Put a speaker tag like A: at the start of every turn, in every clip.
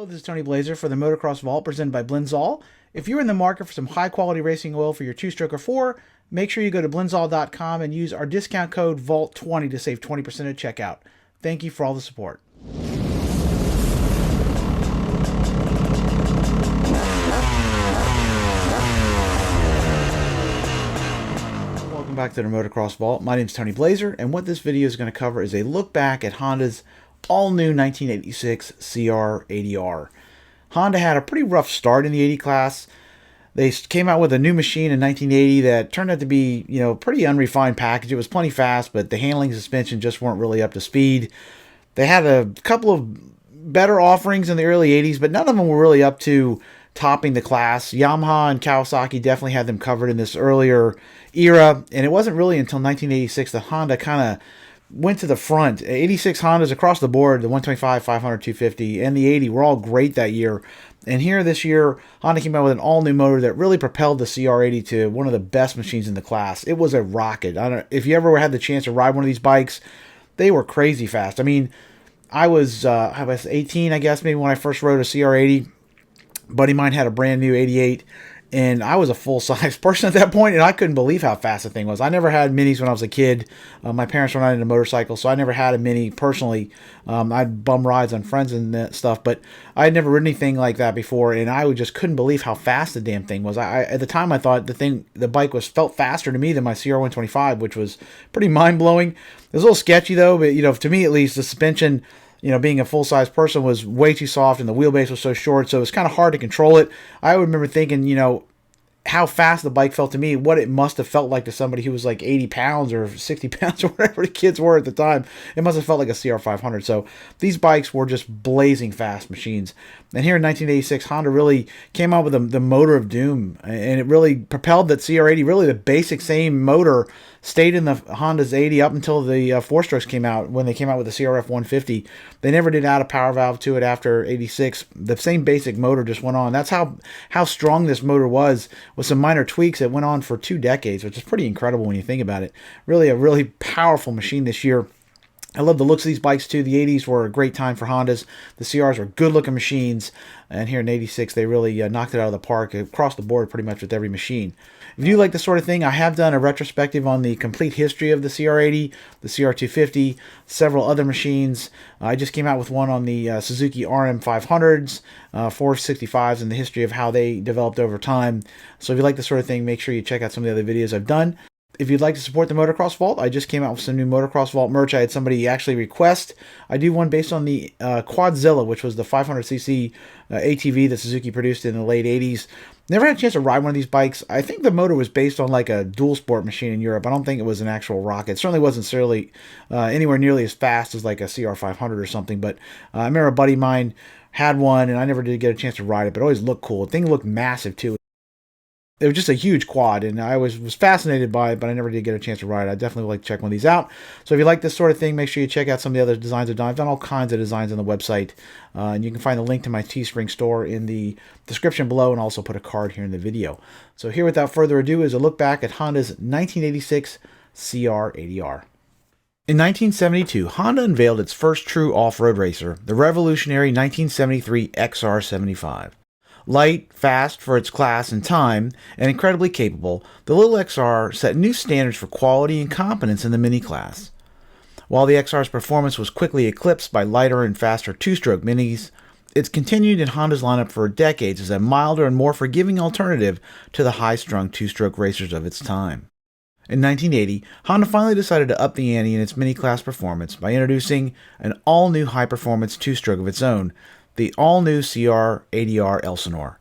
A: This is Tony Blazer for the Motocross Vault presented by Blinzall. If you're in the market for some high quality racing oil for your 2-stroke or 4, make sure you go to blinzall.com and use our discount code VAULT20 to save 20% at checkout. Thank you for all the support. Welcome back to the Motocross Vault. My name is Tony Blazer, and what this video is going to cover is a look back at Honda's all-new 1986 CR80R. Honda had a pretty rough start in the 80 class. They came out with a new machine in 1980 that turned out to be, pretty unrefined package. It was plenty fast, but the handling suspension just weren't really up to speed. They had a couple of better offerings in the early 80s, but none of them were really up to topping the class. Yamaha and Kawasaki definitely had them covered in this earlier era, and it wasn't really until 1986 that Honda kind of went to the front. 86 Hondas across the board, the 125, 500, 250, and the 80 were all great that year. And here this year, Honda came out with an all-new motor that really propelled the CR80 to one of the best machines in the class. It was a rocket. If you ever had the chance to ride one of these bikes, they were crazy fast. I mean, I was 18, I guess, maybe when I first rode a CR80. Buddy of mine had a brand new 88. And I was a full-size person at that point, and I couldn't believe how fast the thing was. I never had minis when I was a kid. My parents were not into motorcycles, so I never had a mini personally. I'd bum rides on friends and that stuff, but I had never ridden anything like that before, and I just couldn't believe how fast the damn thing was. At the time, I thought the bike felt faster to me than my CR125, which was pretty mind-blowing. It was a little sketchy, though, but to me at least, the suspension, being a full-size person, was way too soft, and the wheelbase was so short, so it was kind of hard to control it. I remember thinking, how fast the bike felt to me, what it must have felt like to somebody who was like 80 pounds or 60 pounds or whatever the kids were at the time. It must have felt like a CR500. So these bikes were just blazing fast machines. And here in 1986, Honda really came out with the motor of doom, and it really propelled that CR80. Really, the basic same motor stayed in the Honda's 80 up until the 4-strokes came out, when they came out with the CRF 150. They never did add a power valve to it after 86. The same basic motor just went on. That's how strong this motor was, with some minor tweaks. It went on for 2 decades, which is pretty incredible when you think about it. Really a really powerful machine this year. I love the looks of these bikes too. The 80s were a great time for Hondas. The CRs were good-looking machines, and here in 86, they really knocked it out of the park across the board pretty much with every machine. If you like this sort of thing, I have done a retrospective on the complete history of the CR80, the CR250, several other machines. I just came out with one on the Suzuki RM500s, 465s, and the history of how they developed over time. So if you like this sort of thing, make sure you check out some of the other videos I've done. If you'd like to support the Motocross Vault, I just came out with some new Motocross Vault merch. I had somebody actually request I do one based on the Quadzilla, which was the 500cc ATV that Suzuki produced in the late 80s. Never had a chance to ride one of these bikes. I think the motor was based on like a dual sport machine in Europe. I don't think it was an actual rocket. It certainly wasn't anywhere nearly as fast as like a CR500 or something. But I remember a buddy of mine had one, and I never did get a chance to ride it, but it always looked cool. The thing looked massive too. It was just a huge quad, and I was fascinated by it, but I never did get a chance to ride it. I definitely would like to check one of these out. So if you like this sort of thing, make sure you check out some of the other designs I've done. I've done all kinds of designs on the website, and you can find the link to my Teespring store in the description below, and also put a card here in the video. So here, without further ado, is a look back at Honda's 1986 CR80R. In 1972, Honda unveiled its first true off-road racer, the revolutionary 1973 XR75. Light, fast for its class and time, and incredibly capable, the little XR set new standards for quality and competence in the mini class. While the XR's performance was quickly eclipsed by lighter and faster 2-stroke minis, it's continued in Honda's lineup for decades as a milder and more forgiving alternative to the high-strung 2-stroke racers of its time. In 1980, Honda finally decided to up the ante in its mini class performance by introducing an all-new high-performance 2-stroke of its own, the all-new CR80R Elsinore.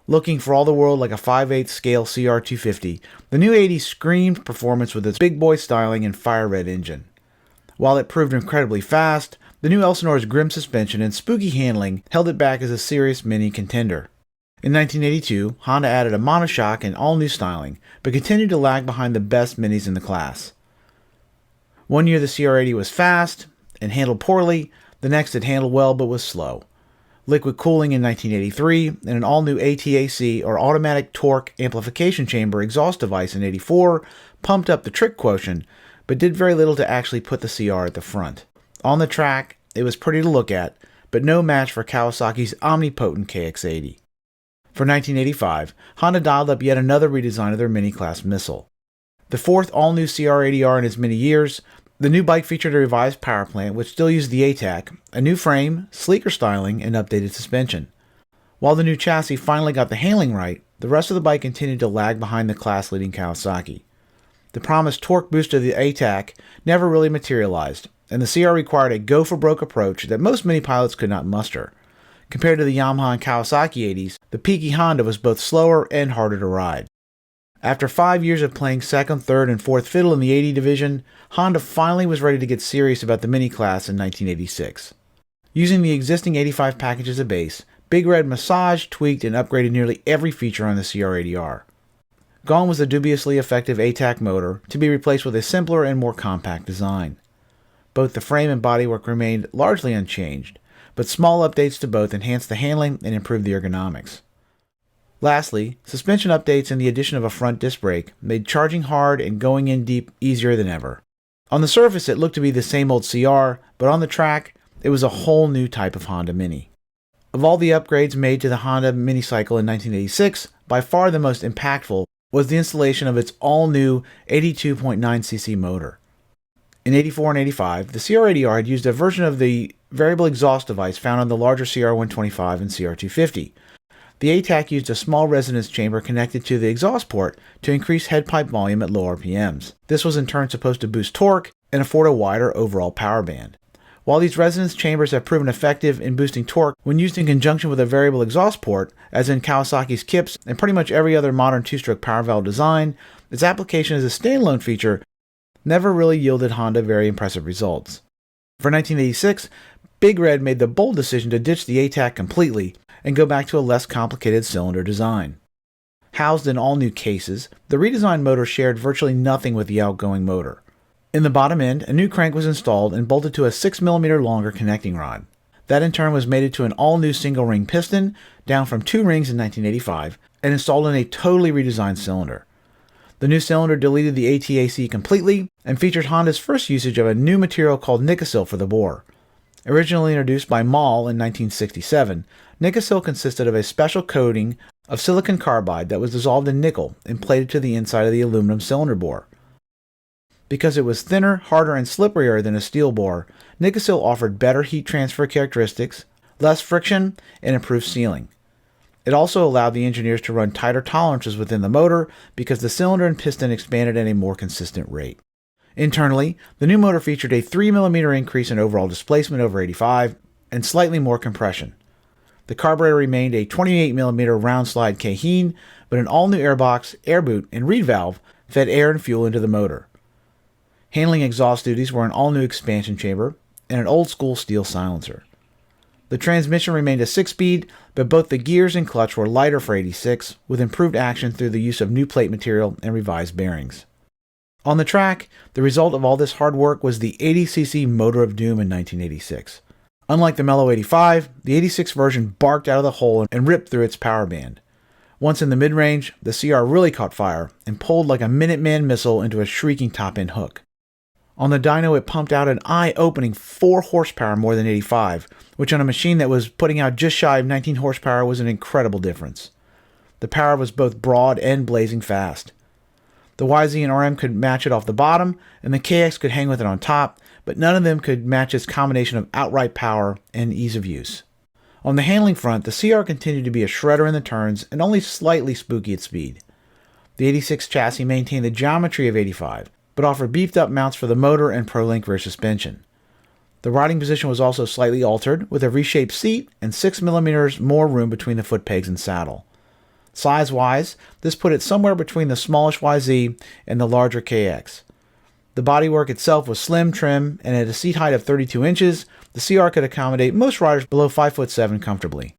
A: Looking for all the world like a 5/8 scale CR250, the new 80 screamed performance with its big boy styling and fire red engine. While it proved incredibly fast, the new Elsinore's grim suspension and spooky handling held it back as a serious mini contender. In 1982, Honda added a monoshock and all-new styling, but continued to lag behind the best minis in the class. One year the CR80 was fast and handled poorly, the next it handled well but was slow. Liquid cooling in 1983, and an all-new ATAC, or automatic torque amplification chamber exhaust device in 84, pumped up the trick quotient, but did very little to actually put the CR at the front. On the track, it was pretty to look at, but no match for Kawasaki's omnipotent KX80. For 1985, Honda dialed up yet another redesign of their mini-class missile. The fourth all-new CR80R in as many years, the new bike featured a revised power plant which still used the ATAC, a new frame, sleeker styling, and updated suspension. While the new chassis finally got the handling right, the rest of the bike continued to lag behind the class-leading Kawasaki. The promised torque boost of the ATAC never really materialized, and the CR required a go-for-broke approach that most mini pilots could not muster. Compared to the Yamaha and Kawasaki 80s, the peaky Honda was both slower and harder to ride. After 5 years of playing second, third, and fourth fiddle in the 80 division, Honda finally was ready to get serious about the mini class in 1986. Using the existing 85 package as a base, Big Red massaged, tweaked, and upgraded nearly every feature on the CR80R. Gone was the dubiously effective ATAC motor, to be replaced with a simpler and more compact design. Both the frame and bodywork remained largely unchanged, but small updates to both enhanced the handling and improved the ergonomics. Lastly, suspension updates and the addition of a front disc brake made charging hard and going in deep easier than ever. On the surface it looked to be the same old CR, but on the track it was a whole new type of Honda Mini. Of all the upgrades made to the Honda Mini cycle in 1986, by far the most impactful was the installation of its all-new 82.9cc motor. In 84 and 85, the CR80R had used a version of the variable exhaust device found on the larger CR125 and CR250. The ATAC used a small resonance chamber connected to the exhaust port to increase headpipe volume at low RPMs. This was in turn supposed to boost torque and afford a wider overall power band. While these resonance chambers have proven effective in boosting torque when used in conjunction with a variable exhaust port, as in Kawasaki's Kips and pretty much every other modern two-stroke power valve design, its application as a standalone feature never really yielded Honda very impressive results. For 1986, Big Red made the bold decision to ditch the ATAC completely and go back to a less complicated cylinder design. Housed in all new cases, the redesigned motor shared virtually nothing with the outgoing motor. In the bottom end, a new crank was installed and bolted to a 6mm longer connecting rod. That in turn was mated to an all-new single-ring piston, down from 2 rings in 1985, and installed in a totally redesigned cylinder. The new cylinder deleted the ATAC completely and featured Honda's first usage of a new material called Nikasil for the bore. Originally introduced by Mahle in 1967, Nikasil consisted of a special coating of silicon carbide that was dissolved in nickel and plated to the inside of the aluminum cylinder bore. Because it was thinner, harder, and slipperier than a steel bore, Nikasil offered better heat transfer characteristics, less friction, and improved sealing. It also allowed the engineers to run tighter tolerances within the motor because the cylinder and piston expanded at a more consistent rate. Internally, the new motor featured a 3mm increase in overall displacement over 85 and slightly more compression. The carburetor remained a 28mm round slide Kaheen, but an all-new airbox, air boot, and reed valve fed air and fuel into the motor. Handling exhaust duties were an all-new expansion chamber and an old-school steel silencer. The transmission remained a 6-speed, but both the gears and clutch were lighter for 86, with improved action through the use of new plate material and revised bearings. On the track, the result of all this hard work was the 80cc Motor of Doom in 1986. Unlike the Mellow 85, the 86 version barked out of the hole and ripped through its power band. Once in the mid-range, the CR really caught fire and pulled like a Minuteman missile into a shrieking top-end hook. On the dyno, it pumped out an eye-opening 4 horsepower more than 85, which on a machine that was putting out just shy of 19 horsepower was an incredible difference. The power was both broad and blazing fast. The YZ and RM could match it off the bottom, and the KX could hang with it on top, but none of them could match its combination of outright power and ease of use. On the handling front, the CR continued to be a shredder in the turns and only slightly spooky at speed. The 86 chassis maintained the geometry of 85, but offered beefed-up mounts for the motor and ProLink rear suspension. The riding position was also slightly altered, with a reshaped seat and 6mm more room between the foot pegs and saddle. Size-wise, this put it somewhere between the smallish YZ and the larger KX. The bodywork itself was slim, trim, and at a seat height of 32 inches, the CR could accommodate most riders below 5'7" comfortably.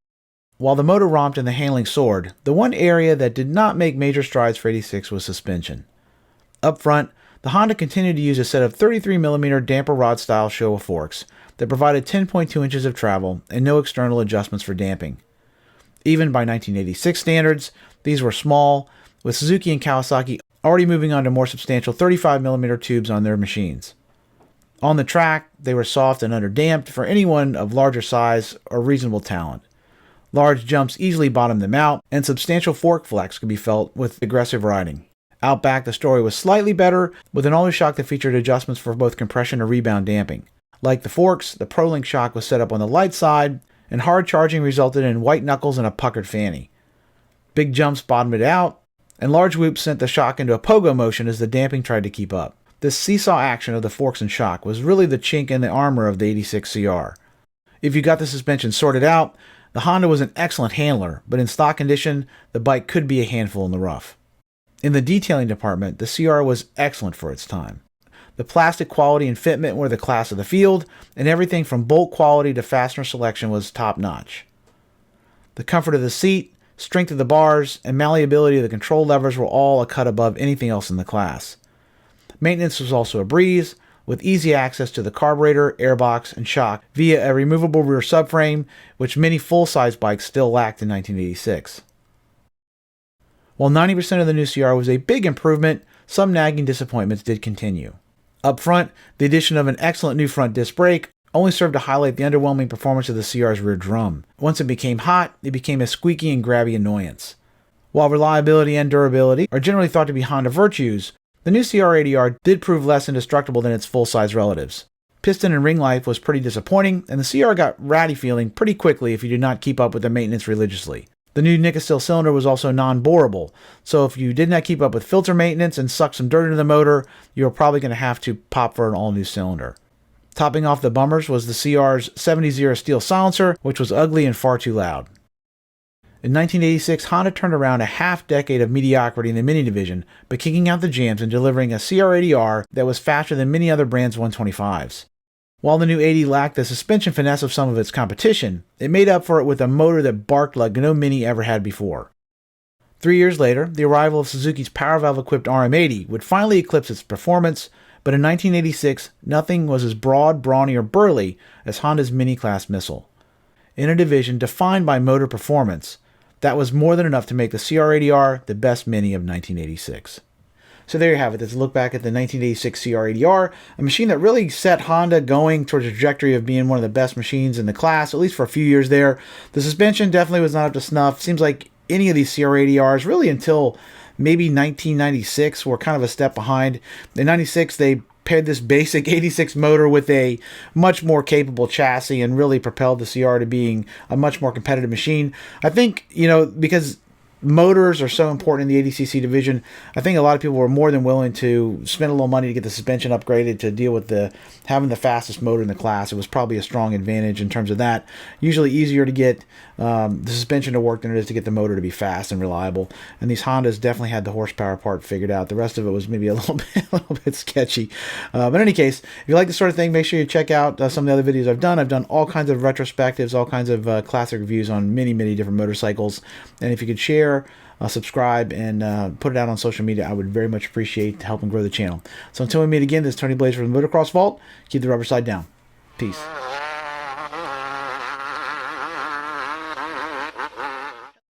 A: While the motor romped and the handling soared, the one area that did not make major strides for 86 was suspension. Up front, the Honda continued to use a set of 33mm damper rod style Showa forks that provided 10.2 inches of travel and no external adjustments for damping. Even by 1986 standards, these were small, with Suzuki and Kawasaki already moving on to more substantial 35mm tubes on their machines. On the track, they were soft and underdamped for anyone of larger size or reasonable talent. Large jumps easily bottomed them out, and substantial fork flex could be felt with aggressive riding. Out back, the story was slightly better, with an all-new shock that featured adjustments for both compression and rebound damping. Like the forks, the ProLink shock was set up on the light side, and hard charging resulted in white knuckles and a puckered fanny. Big jumps bottomed it out, and large whoops sent the shock into a pogo motion as the damping tried to keep up. This seesaw action of the forks and shock was really the chink in the armor of the 86 CR. If you got the suspension sorted out, the Honda was an excellent handler, but in stock condition, the bike could be a handful in the rough. In the detailing department, the CR was excellent for its time. The plastic quality and fitment were the class of the field, and everything from bolt quality to fastener selection was top-notch. The comfort of the seat, strength of the bars, and malleability of the control levers were all a cut above anything else in the class. Maintenance was also a breeze, with easy access to the carburetor, airbox, and shock via a removable rear subframe, which many full-size bikes still lacked in 1986. While 90% of the new CR was a big improvement, some nagging disappointments did continue. Up front, the addition of an excellent new front disc brake only served to highlight the underwhelming performance of the CR's rear drum. Once it became hot, it became a squeaky and grabby annoyance. While reliability and durability are generally thought to be Honda virtues, the new CR80R did prove less indestructible than its full-size relatives. Piston and ring life was pretty disappointing, and the CR got ratty feeling pretty quickly if you did not keep up with the maintenance religiously. The new Nickel cylinder was also non-borable, so if you did not keep up with filter maintenance and suck some dirt into the motor, you were probably going to have to pop for an all-new cylinder. Topping off the bummers was the CR's 70 steel silencer, which was ugly and far too loud. In 1986, Honda turned around a half-decade of mediocrity in the Mini division by kicking out the jams and delivering a CR80R that was faster than many other brands' 125s. While the new 80 lacked the suspension finesse of some of its competition, it made up for it with a motor that barked like no Mini ever had before. 3 years later, the arrival of Suzuki's power valve-equipped RM80 would finally eclipse its performance, but in 1986, nothing was as broad, brawny, or burly as Honda's Mini-class missile. In a division defined by motor performance, that was more than enough to make the CR80R the best Mini of 1986. So there you have it. That's a look back at the 1986 CR80R, a machine that really set Honda going towards a trajectory of being one of the best machines in the class, at least for a few years there. The suspension definitely was not up to snuff. Seems like any of these CR80Rs, really until maybe 1996, were kind of a step behind. In 96, they paired this basic 86 motor with a much more capable chassis and really propelled the CR to being a much more competitive machine. I think, because motors are so important in the 80cc division, I think a lot of people were more than willing to spend a little money to get the suspension upgraded to deal with having the fastest motor in the class. It was probably a strong advantage in terms of that. Usually easier to get the suspension to work than it is to get the motor to be fast and reliable. And these Hondas definitely had the horsepower part figured out. The rest of it was maybe a little bit sketchy. But in any case, if you like this sort of thing, make sure you check out some of the other videos I've done. I've done all kinds of retrospectives, all kinds of classic reviews on many, many different motorcycles. And if you could share, subscribe, and put it out on social media, I would very much appreciate helping grow the channel. So until we meet again, this is Tony Blazer from the Motocross Vault. Keep the rubber side down. Peace.